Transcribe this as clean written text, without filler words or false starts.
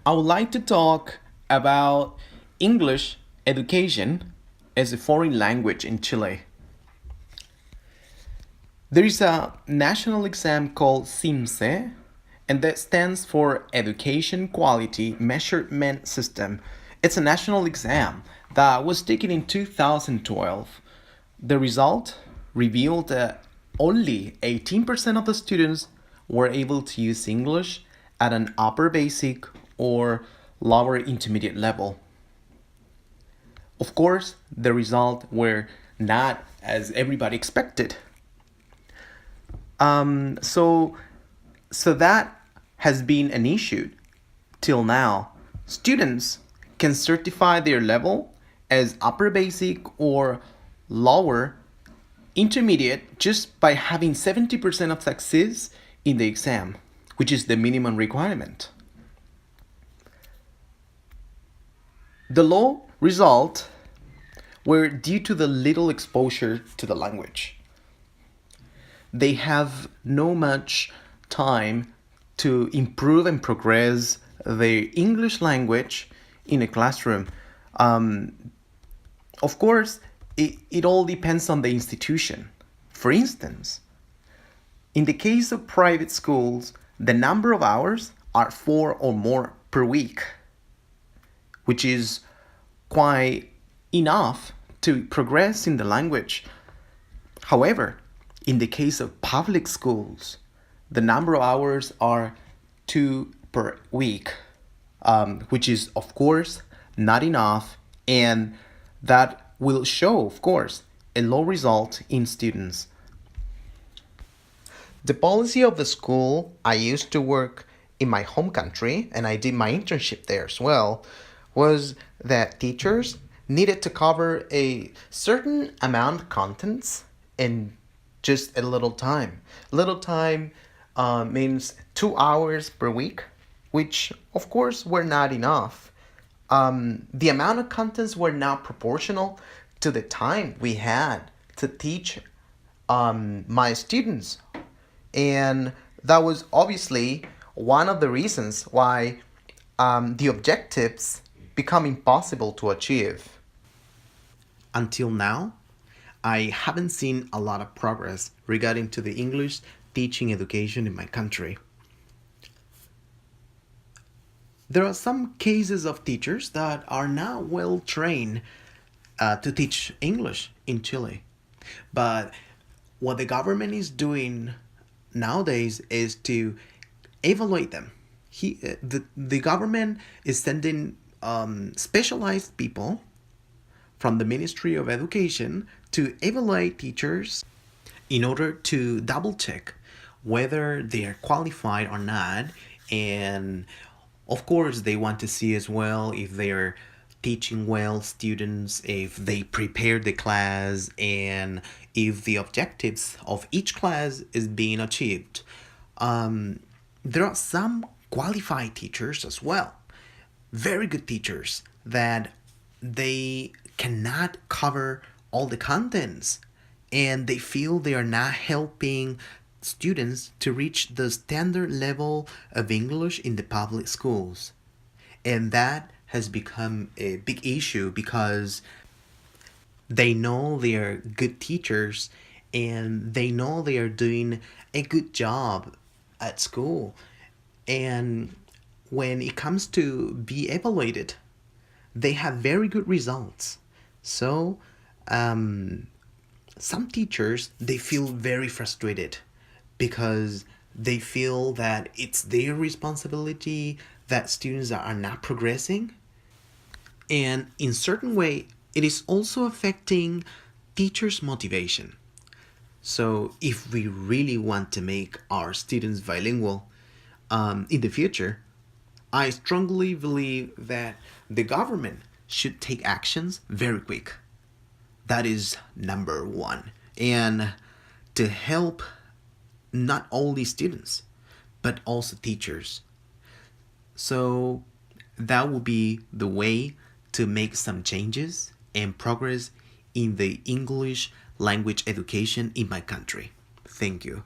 I would like to talk about English education as a foreign language in Chile. There is a national exam called CIMSE, and that stands for Education Quality Measurement System. It's a national exam that was taken in 2012. The result revealed that only 18% of the students were able to use English at an upper basic or lower intermediate level. Of course, the results were not as everybody expected. So that has been an issue till now. Students can certify their level as upper basic or lower intermediate just by having 70% of success in the exam, which is the minimum requirement. The low result were due to the little exposure to the language. They have no much time to improve and progress their English language in a classroom. Of course, it all depends on the institution. For instance, in the case of private schools, the number of hours are 4 or more per week, which is quite enough to progress in the language. However, in the case of public schools, the number of hours are 2 per week, which is, of course, not enough, and that will show, of course, a low result in students. The policy of the school I used to work in my home country, and I did my internship there as well, was that teachers needed to cover a certain amount of contents in just a little time. Little time means 2 hours per week, which of course were not enough. The amount of contents were not proportional to the time we had to teach my students. And that was obviously one of the reasons why the objectives become impossible to achieve. Until now, I haven't seen a lot of progress regarding to the English teaching education in my country. There are some cases of teachers that are now well trained to teach English in Chile. But what the government is doing nowadays is to evaluate them. The government is sending specialized people from the Ministry of Education to evaluate teachers in order to double check whether they are qualified or not. And of course, they want to see as well if they are teaching well students, if they prepare the class, and if the objectives of each class is being achieved. There are some qualified teachers as well, very good teachers that they cannot cover all the contents and they feel they are not helping students to reach the standard level of English in the public schools. And that has become a big issue because they know they are good teachers and they know they are doing a good job at school. And when it comes to be evaluated, they have very good results. So, some teachers they feel very frustrated because they feel that it's their responsibility that students are not progressing, and in certain way it is also affecting teachers' motivation. So if we really want to make our students bilingual in the future, I strongly believe that the government should take actions very quick. That is number one. And to help not only students, but also teachers. So that will be the way to make some changes and progress in the English language education in my country. Thank you.